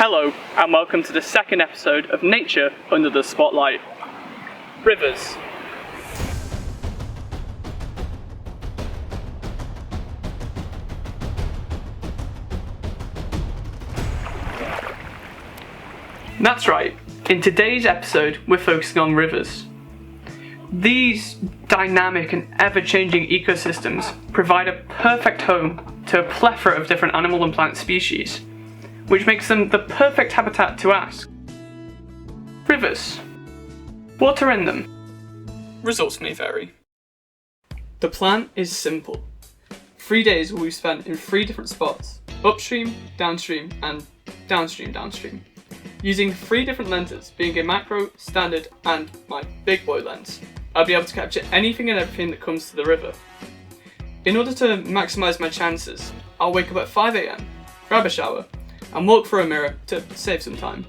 Hello, and welcome to the second episode of Nature Under the Spotlight. Rivers. That's right, in today's episode we're focusing on rivers. These dynamic and ever-changing ecosystems provide a perfect home to a plethora of different animal and plant species, which makes them the perfect habitat to ask. Rivers. What are in them? Results may vary. The plan is simple. 3 days will be spent in 3 different spots: upstream, downstream, and downstream. Using 3 different lenses, being a macro, standard, and my big boy lens, I'll be able to capture anything and everything that comes to the river. In order to maximise my chances, I'll wake up at 5 AM, grab a shower, and walk through a mirror to save some time.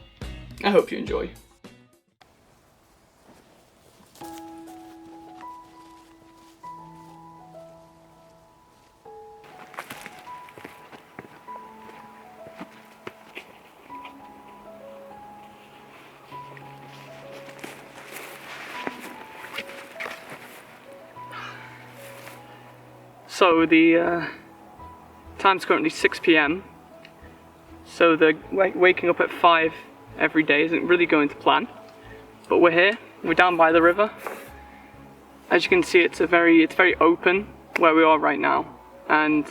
I hope you enjoy. So the time's currently 6 PM. So the waking up at 5 every day isn't really going to plan. But we're here. We're down by the river. As you can see, it's very open where we are right now, and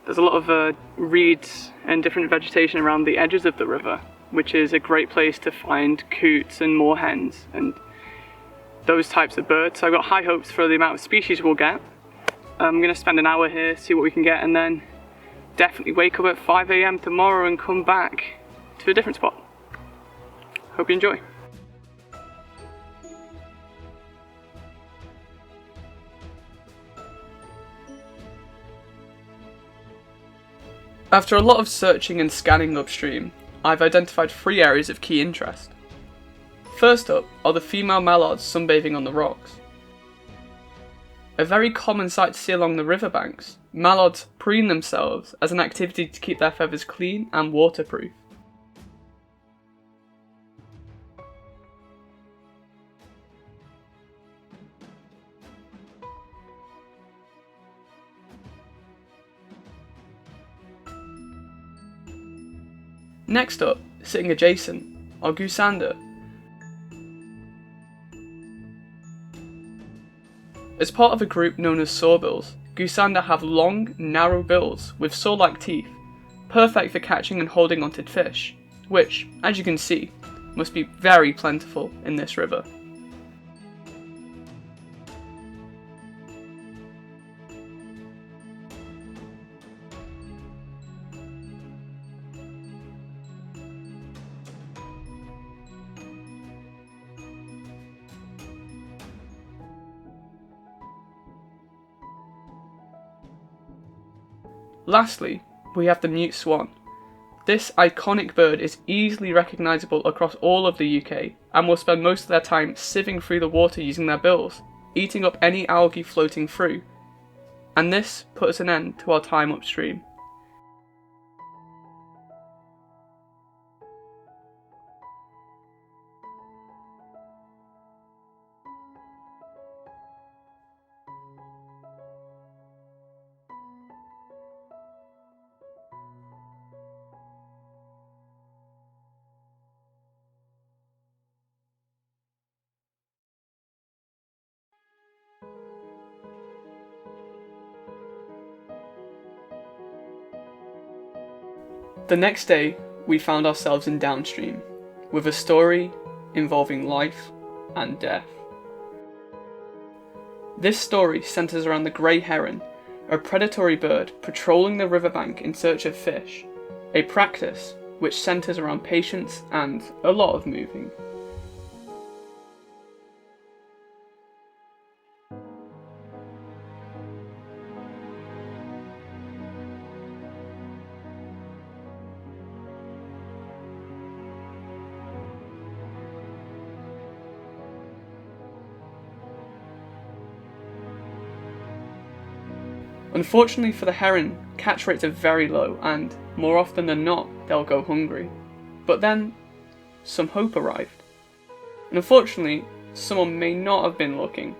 there's a lot of reeds and different vegetation around the edges of the river, which is a great place to find coots and moorhens and those types of birds. So I've got high hopes for the amount of species we'll get. I'm going to spend an hour here, see what we can get, and then definitely wake up at 5 AM tomorrow and come back to a different spot. Hope you enjoy. After a lot of searching and scanning upstream, I've identified 3 areas of key interest. First up are the female mallards sunbathing on the rocks. A very common sight to see along the riverbanks, mallards preen themselves as an activity to keep their feathers clean and waterproof. Next up, sitting adjacent, are Goosander. As part of a group known as sawbills, Goosander have long, narrow bills with saw-like teeth, perfect for catching and holding onto fish, which, as you can see, must be very plentiful in this river. Lastly, we have the mute swan. This iconic bird is easily recognisable across all of the UK and will spend most of their time sieving through the water using their bills, eating up any algae floating through. And this puts an end to our time upstream. The next day, we found ourselves in Downstream, with a story involving life and death. This story centres around the grey heron, a predatory bird patrolling the riverbank in search of fish, a practice which centres around patience and a lot of moving. Unfortunately for the heron, catch rates are very low and, more often than not, they'll go hungry. But then, some hope arrived. And unfortunately, someone may not have been looking.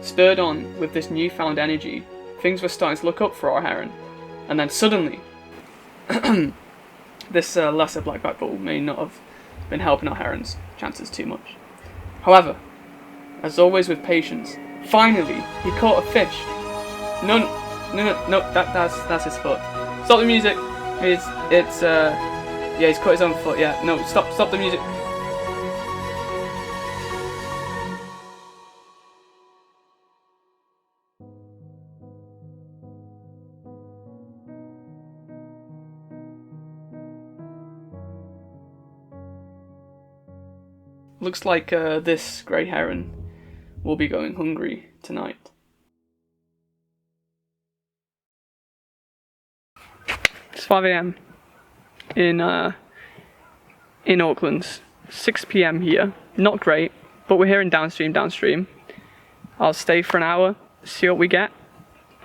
Spurred on with this newfound energy, things were starting to look up for our heron, and then suddenly, this lesser blackback bull may not have been helping our heron's chances too much. However, as always with patience, finally he caught a fish. No, that's his foot. Stop the music. Yeah, he's caught his own foot. Yeah, no, stop the music. Looks like this grey heron will be going hungry tonight. It's 5 AM in Auckland. 6 PM here. Not great, but we're here in Downstream. I'll stay for an hour, see what we get,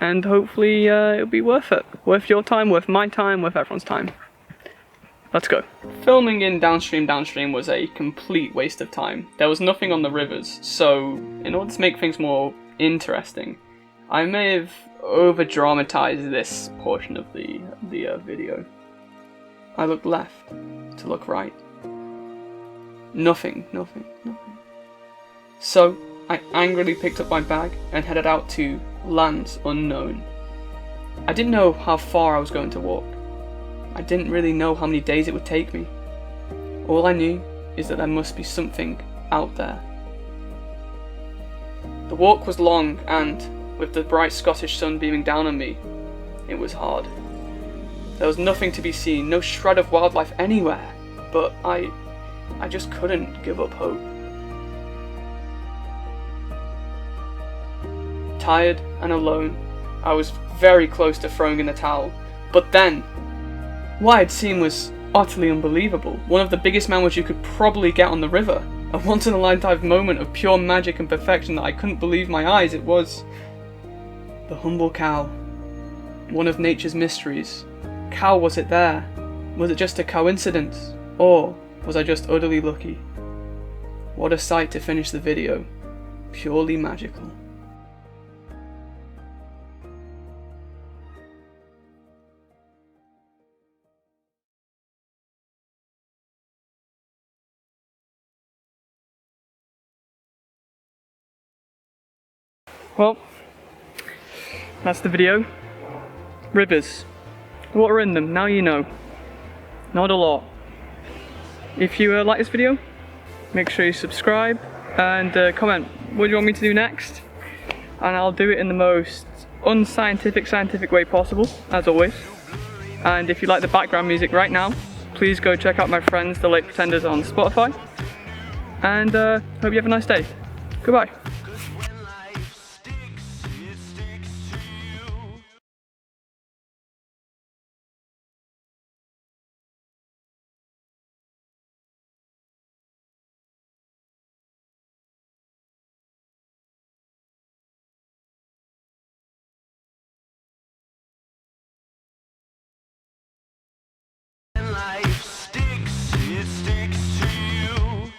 and hopefully it'll be worth it. Worth your time, worth my time, worth everyone's time. Let's go. Filming in Downstream was a complete waste of time. There was nothing on the rivers, so in order to make things more interesting, I may have over-dramatized this portion of the video. I looked left to look right. Nothing. So I angrily picked up my bag and headed out to lands unknown. I didn't know how far I was going to walk. I didn't really know how many days it would take me. All I knew is that there must be something out there. The walk was long and, with the bright Scottish sun beaming down on me, it was hard. There was nothing to be seen, no shred of wildlife anywhere, but I just couldn't give up hope. Tired and alone, I was very close to throwing in the towel, but then, what I'd seen was utterly unbelievable. One of the biggest mammals you could probably get on the river. A once-in-a-lifetime moment of pure magic and perfection that I couldn't believe my eyes. It was the humble cow. One of nature's mysteries. How was it there? Was it just a coincidence? Or was I just utterly lucky? What a sight to finish the video. Purely magical. Well, that's the video. Rivers. What are in them? Now you know. Not a lot. If you like this video, make sure you subscribe and comment what do you want me to do next, and I'll do it in the most unscientific way possible, as always. And if you like the background music right now, please go check out my friends the Late Pretenders on Spotify, and hope you have a nice day. Goodbye.